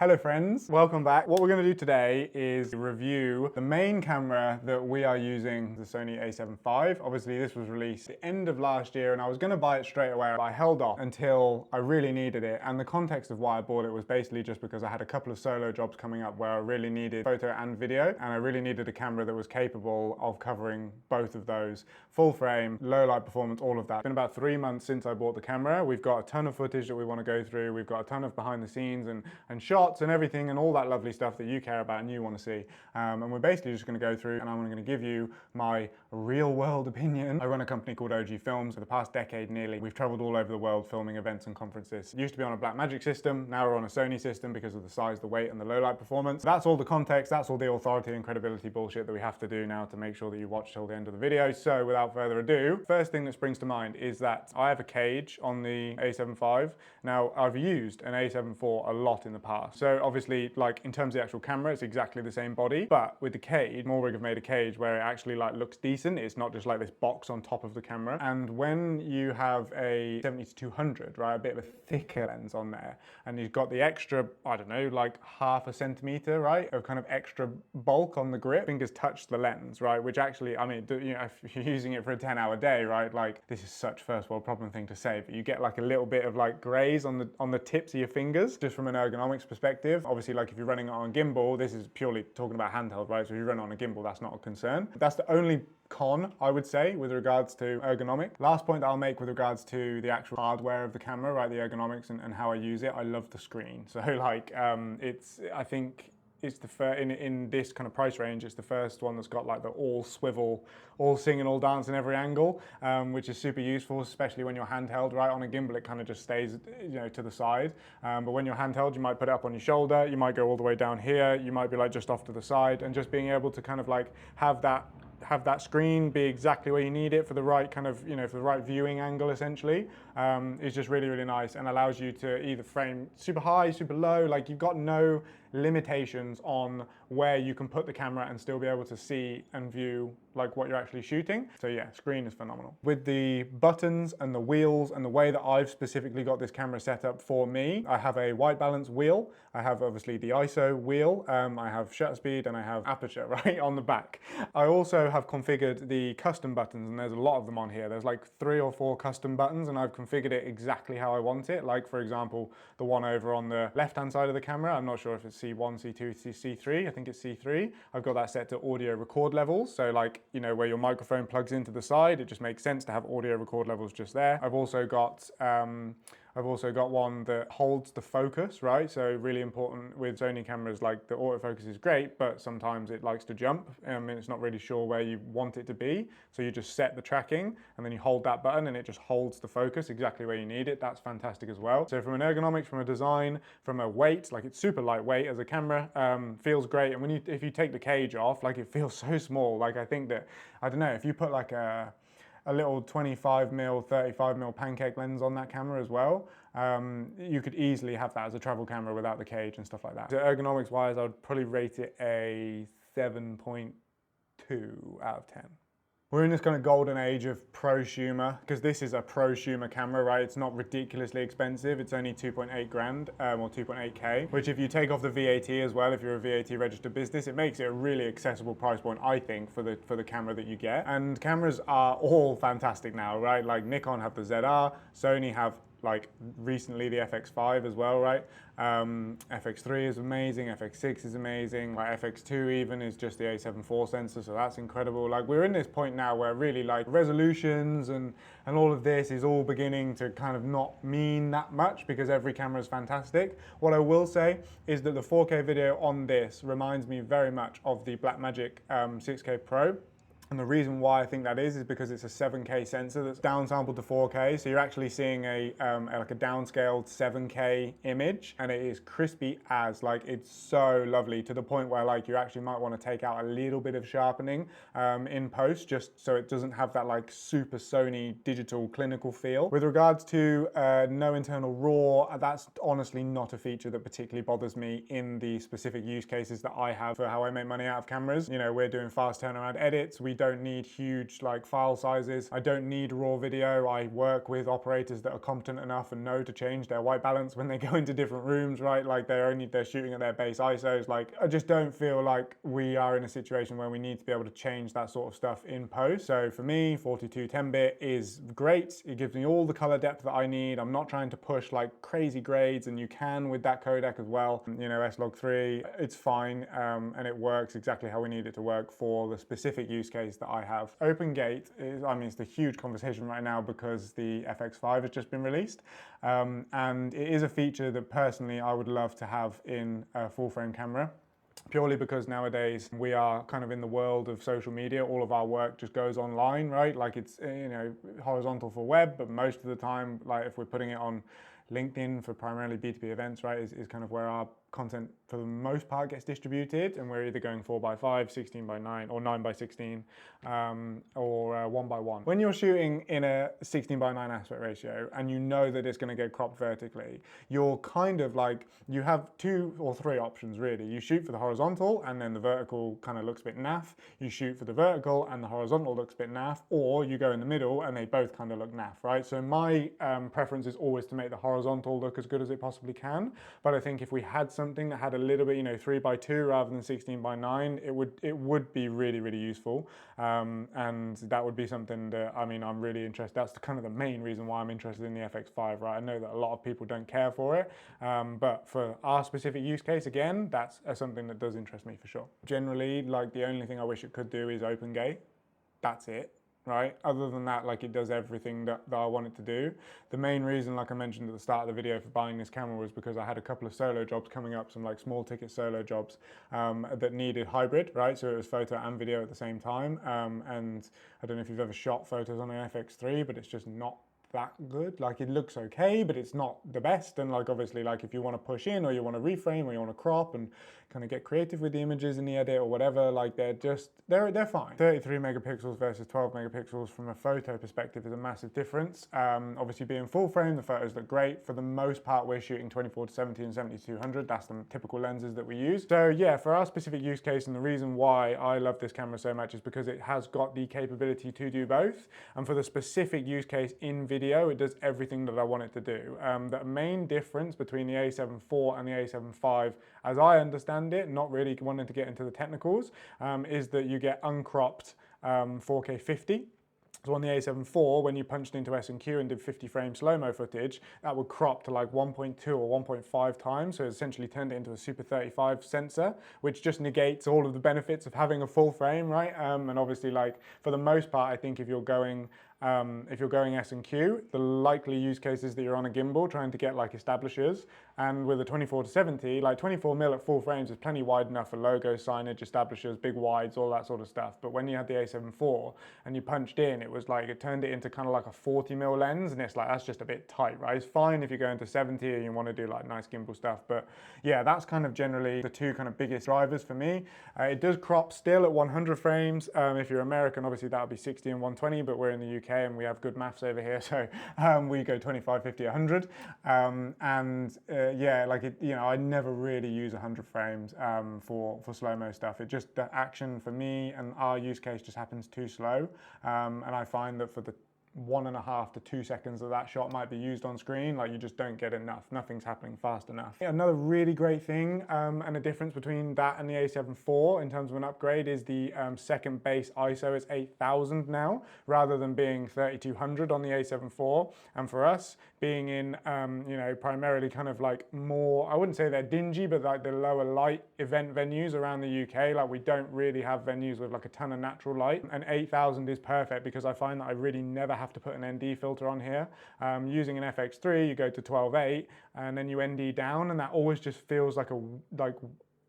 Hello friends, welcome back. What we're going to do today is review the main camera that we are using, the Sony A7V. Obviously this was released at the end of last year and I was going to buy it straight away, but I held off until I really needed it. And the context of why I bought it was basically just because I had a couple of solo jobs coming up where I really needed photo and video, and I really needed a camera that was capable of covering both of those. Full frame, low light performance, all of that. It's been about 3 months since I bought the camera. We've got a ton of footage that we want to go through. We've got a ton of behind the scenes and shots and everything and all that lovely stuff that you care about and you want to see. And we're basically just going to go through and I'm going to give you my real world opinion. I run a company called OG Films. For the past decade nearly, we've traveled all over the world filming events and conferences. It used to be on a Blackmagic system, now we're on a Sony system because of the size, the weight and the low light performance. That's all the context, that's all the authority and credibility bullshit that we have to do now to make sure that you watch till the end of the video. So without further ado, first thing that springs to mind is that I have a cage on the A7V. Now I've used an A7 IV a lot in the past. So obviously, like in terms of the actual camera, it's exactly the same body, but with the cage, Morrig have made a cage where it actually like looks decent. It's not just like this box on top of the camera. And when you have a 70-200, right, a bit of a thicker lens on there, and you've got the extra, I don't know, like half a centimeter, right, of kind of extra bulk on the grip, fingers touch the lens, right, which actually, I mean, you know, if you're using it for a 10-hour day, right, like this is such first world problem thing to say, but you get like a little bit of like graze on the tips of your fingers, just from an ergonomics perspective. Obviously, like if you're running it on a gimbal, this is purely talking about handheld, right? So if you run it on a gimbal, that's not a concern. That's the only con, I would say, with regards to ergonomic. Last point that I'll make with regards to the actual hardware of the camera, right, the ergonomics and how I use it, I love the screen. So like, I think it's the first, in this kind of price range, it's the first one that's got like the all swivel, all sing and all dance in every angle, which is super useful, especially when you're handheld, right? On a gimbal, it kind of just stays, you know, to the side. But when you're handheld, you might put it up on your shoulder, you might go all the way down here, you might be like just off to the side, and just being able to kind of like have that screen be exactly where you need it for the right kind of, you know, for the right viewing angle essentially, is just really, really nice and allows you to either frame super high, super low, like you've got no limitations on where you can put the camera and still be able to see and view like what you're actually shooting. So yeah, screen is phenomenal. With the buttons and the wheels and the way that I've specifically got this camera set up for me, I have a white balance wheel, I have obviously the ISO wheel, I have shutter speed and I have aperture right on the back. I also have configured the custom buttons, and there's a lot of them on here. There's like 3 or 4 custom buttons and I've configured it exactly how I want it. Like for example, the one over on the left hand side of the camera, I'm not sure if it's C1, C2, C3, I think it's C3. I've got that set to audio record levels. So like, you know, where your microphone plugs into the side, it just makes sense to have audio record levels just there. I've also got one that holds the focus, right? So really important with Sony cameras, like the autofocus is great, but sometimes it likes to jump. I mean, it's not really sure where you want it to be. So you just set the tracking and then you hold that button and it just holds the focus exactly where you need it. That's fantastic as well. So from an ergonomics, from a design, from a weight, like it's super lightweight as a camera, feels great. And if you take the cage off, like it feels so small. Like I think that, I don't know, if you put like a little 25mm, 35mm pancake lens on that camera as well, you could easily have that as a travel camera without the cage and stuff like that. So ergonomics wise, I would probably rate it a 7.2 out of 10. We're in this kind of golden age of prosumer, because this is a prosumer camera, right? It's not ridiculously expensive. It's only 2.8 grand or 2.8K, which if you take off the VAT as well, if you're a VAT registered business, it makes it a really accessible price point, I think, for the camera that you get. And cameras are all fantastic now, right? Like Nikon have the ZR, Sony have like recently the FX5 as well, right? FX3 is amazing, FX6 is amazing, like FX2 even is just the A7 IV sensor, so that's incredible. Like we're in this point now where really like resolutions and all of this is all beginning to kind of not mean that much because every camera is fantastic. What I will say is that the 4K video on this reminds me very much of the Blackmagic 6K Pro. And the reason why I think that is because it's a 7K sensor that's downsampled to 4K. So you're actually seeing like a downscaled 7K image, and it is crispy as, like, it's so lovely to the point where like you actually might want to take out a little bit of sharpening in post, just so it doesn't have that like super Sony digital clinical feel. With regards to no internal RAW, that's honestly not a feature that particularly bothers me in the specific use cases that I have for how I make money out of cameras. You know, we're doing fast turnaround edits. We don't need huge like file sizes. I don't need raw video. I work with operators that are competent enough and know to change their white balance when they go into different rooms, right? Like they're shooting at their base ISOs. Like I just don't feel like we are in a situation where we need to be able to change that sort of stuff in post. So for me, 42 10-bit is great. It gives me all the color depth that I need. I'm not trying to push like crazy grades, and you can with that codec as well. You know, S-Log3, it's fine, and it works exactly how we need it to work for the specific use case that I have. Open gate is, I mean, it's the huge conversation right now because the FX5 has just been released, and it is a feature that personally I would love to have in a full frame camera. Purely because nowadays we are kind of in the world of social media. All of our work just goes online, right? Like it's, you know, horizontal for web, but most of the time, like if we're putting it on LinkedIn for primarily B2B events, right, is kind of where our content for the most part gets distributed, and we're either going 4x5, 16x9, or 9x16, or 1x1. When you're shooting in a 16x9 aspect ratio and you know that it's going to get cropped vertically, you're kind of like, you have 2 or 3 options really. You shoot for the horizontal and then the vertical kind of looks a bit naff. You shoot for the vertical and the horizontal looks a bit naff, or you go in the middle and they both kind of look naff, right? So my preference is always to make the horizontal look as good as it possibly can, but I think if we had something that had a little bit, you know, 3x2 rather than 16x9, it would be really, really useful, and that would be something that, I mean, I'm really interested. That's kind of the main reason why I'm interested in the FX5, right? I know that a lot of people don't care for it, but for our specific use case, again, that's something that does interest me for sure. Generally, like the only thing I wish it could do is open gate. That's it. Right? Other than that, like it does everything that I want it to do. The main reason, like I mentioned at the start of the video, for buying this camera was because I had a couple of solo jobs coming up, some like small ticket solo jobs that needed hybrid, right? So it was photo and video at the same time. And I don't know if you've ever shot photos on an FX3, but it's just not that good. Like it looks okay, but it's not the best. And like obviously, like if you want to push in or you want to reframe or you want to crop and kind of get creative with the images in the edit or whatever, like they're fine. 33 megapixels versus 12 megapixels from a photo perspective is a massive difference. Obviously being full frame, the photos look great. For the most part, we're shooting 24 to 70 and 70-200. That's the typical lenses that we use. So yeah, for our specific use case, and the reason why I love this camera so much is because it has got the capability to do both. And for the specific use case in video, it does everything that I want it to do. The main difference between the A7 IV and the A7 V, as I understand it, not really wanting to get into the technicals, is that you get uncropped 4K 50. So on the A7 IV, when you punched into S&Q and did 50 frame slow-mo footage, that would crop to like 1.2 or 1.5 times. So it essentially turned it into a Super 35 sensor, which just negates all of the benefits of having a full frame, right? And obviously, like for the most part, I think if you're going S&Q, the likely use case is that you're on a gimbal trying to get like establishers, and with a 24 to 70, like 24mm at full frames is plenty wide enough for logo, signage, establishers, big wides, all that sort of stuff. But when you had the A7 IV and you punched in, it was like, it turned it into kind of like a 40mm lens, and it's like, that's just a bit tight, right? It's fine if you go into 70 and you want to do like nice gimbal stuff, but yeah, that's kind of generally the two kind of biggest drivers for me. It does crop still at 100 frames. If you're American, obviously that would be 60 and 120, but we're in the UK and we have good maths over here, so we go 25, 50, 100, yeah, like it, you know, I never really use 100 frames for slow-mo stuff. It just, the action for me and our use case just happens too slow, and I find that for the 1.5 to 2 seconds of that shot might be used on screen, like you just don't get enough. Nothing's happening fast enough. Another really great thing and a difference between that and the A7 IV in terms of an upgrade is the second base ISO is 8000 now, rather than being 3200 on the A7 IV. And for us, being in, you know, primarily kind of like more, I wouldn't say they're dingy, but like the lower light event venues around the UK, like we don't really have venues with like a ton of natural light. And 8000 is perfect because I find that I really never have to put an ND filter on here. Using an FX3, you go to 12.8 and then you ND down, and that always just feels like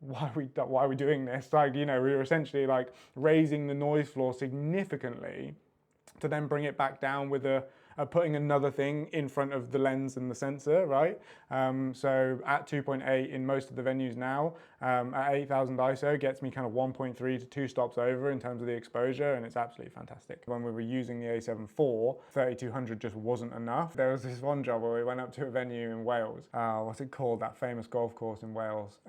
why are we doing this? Like, you know, we were essentially like raising the noise floor significantly to then bring it back down with putting another thing in front of the lens and the sensor, right? So at 2.8 in most of the venues now, at 8000 ISO gets me kind of 1.3 to 2 stops over in terms of the exposure, and it's absolutely fantastic. When we were using the A7 IV, 3200 just wasn't enough. There was this one job where we went up to a venue in Wales. What's it called? That famous golf course in Wales.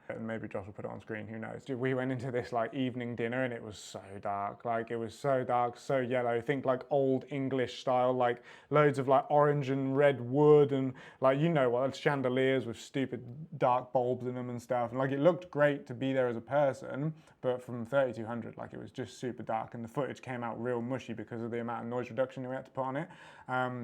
And maybe Josh will put it on screen, who knows. We went into this like evening dinner and it was so dark. Like it was so dark, so yellow. Think like old English style, like loads of like orange and red wood and like, you know what, chandeliers with stupid dark bulbs in them and stuff. And like it looked great to be there as a person, but from 3200, like it was just super dark and the footage came out real mushy because of the amount of noise reduction we had to put on it,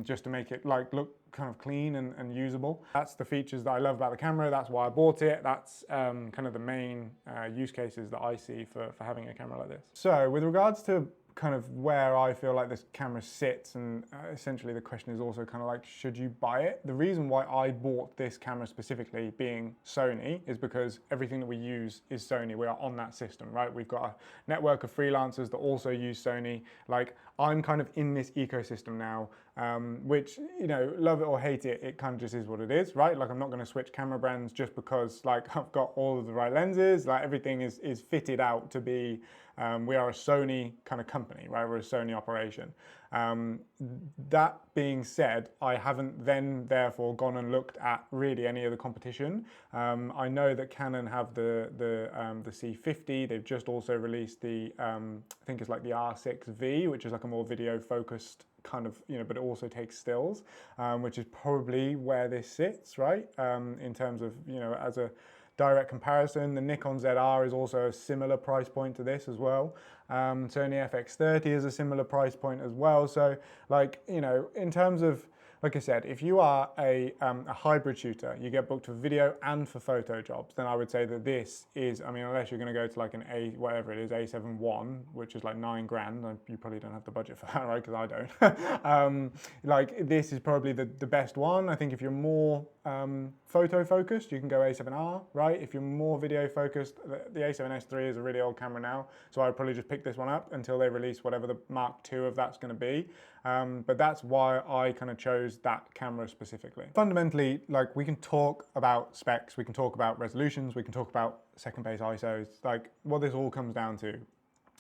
just to make it like look kind of clean and usable. That's the features that I love about the camera. That's why I bought it. That's kind of the main use cases that I see for having a camera like this. So with regards to kind of where I feel like this camera sits, and essentially the question is also kind of like, should you buy it? The reason why I bought this camera specifically, being Sony, is because everything that we use is Sony. We are on that system, right? We've got a network of freelancers that also use Sony. Like I'm kind of in this ecosystem now, which, you know, love it or hate it, it kind of just is what it is, right? Like I'm not going to switch camera brands just because like I've got all of the right lenses. Like everything is fitted out to be, we are a Sony kind of company, right? We're a Sony operation. That being said, I haven't then therefore gone and looked at really any of the competition. I know that Canon have the C50. They've just also released the, I think it's like the R6V, which is like a more video focused kind of, you know, but it also takes stills, which is probably where this sits, right? In terms of, you know, as a direct comparison, the Nikon ZR is also a similar price point to this as well. Sony FX30 is a similar price point as well. So like, you know, in terms of, like I said, if you are a hybrid shooter, you get booked for video and for photo jobs, then I would say that this is, I mean, unless you're going to go to like an whatever it is, A7V, which is like 9 grand, you probably don't have the budget for that, right? Because I don't. Like this is probably the best one. I think if you're more photo focused, you can go A7R, right? If you're more video focused, the A7S III is a really old camera now, so I would probably just pick this one up until they release whatever the Mark II of that's going to be. But that's why I kind of chose that camera specifically. Fundamentally, like we can talk about specs, we can talk about resolutions, we can talk about second base ISOs, like what this all comes down to,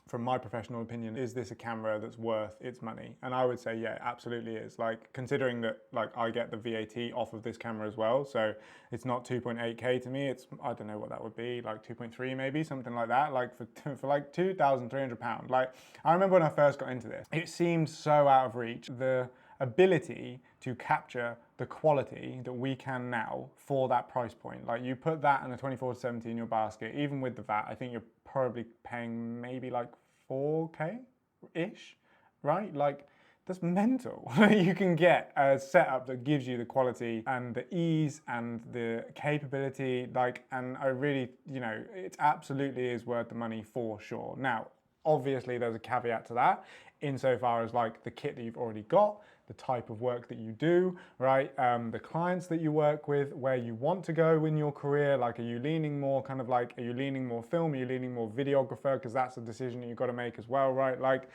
from my professional opinion, is this a camera that's worth its money? And I would say, yeah, it absolutely is. Like considering that like I get the VAT off of this camera as well, so it's not 2.8K to me, it's, I don't know what that would be, like 2.3 maybe, something like that, like for like £2,300. Like I remember when I first got into this, it seemed so out of reach. The ability to capture the quality that we can now for that price point. Like you put that and the 24-70 in your basket, even with the VAT, I think you're probably paying maybe like 4K-ish, right? Like that's mental. You can get a setup that gives you the quality and the ease and the capability, like, and I really, you know, it absolutely is worth the money for sure. Now, obviously there's a caveat to that insofar as like the kit that you've already got, the type of work that you do, right? The clients that you work with, where you want to go in your career. Like, are you leaning more kind of like, are you leaning more film? Are you leaning more videographer? Because that's a decision that you've got to make as well, right? Like,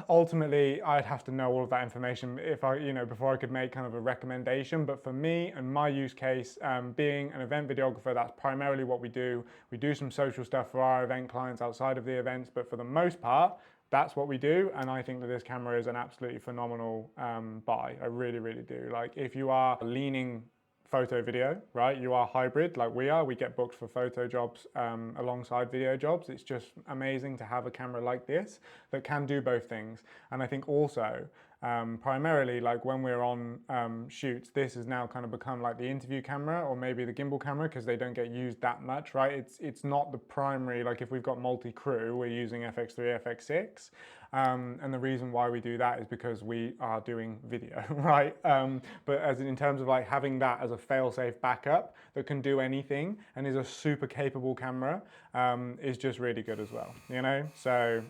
ultimately, I'd have to know all of that information if I, you know, before I could make kind of a recommendation. But for me and my use case, being an event videographer, that's primarily what we do. We do some social stuff for our event clients outside of the events, but for the most part, that's what we do. And I think that this camera is an absolutely phenomenal buy. I really, really do. Like if you are leaning photo video, right? You are hybrid like we are. We get booked for photo jobs alongside video jobs. It's just amazing to have a camera like this that can do both things. And I think also primarily like when we're on shoots, this has now kind of become like the interview camera or maybe the gimbal camera because they don't get used that much, right? It's not the primary, like if we've got multi-crew, we're using FX3, FX6. And the reason why we do that is because we are doing video, right? But as in terms of like having that as a fail-safe backup that can do anything and is a super capable camera is just really good as well, you know? So,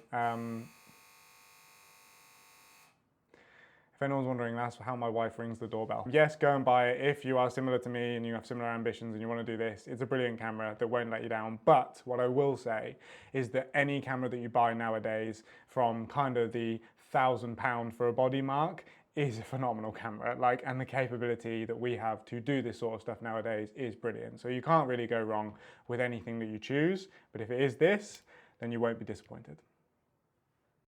if anyone's wondering, that's how my wife rings the doorbell. Yes, go and buy it if you are similar to me and you have similar ambitions and you want to do this. It's a brilliant camera that won't let you down. But what I will say is that any camera that you buy nowadays from kind of the £1,000 for a body mark is a phenomenal camera. Like, and the capability that we have to do this sort of stuff nowadays is brilliant. So you can't really go wrong with anything that you choose. But if it is this, then you won't be disappointed.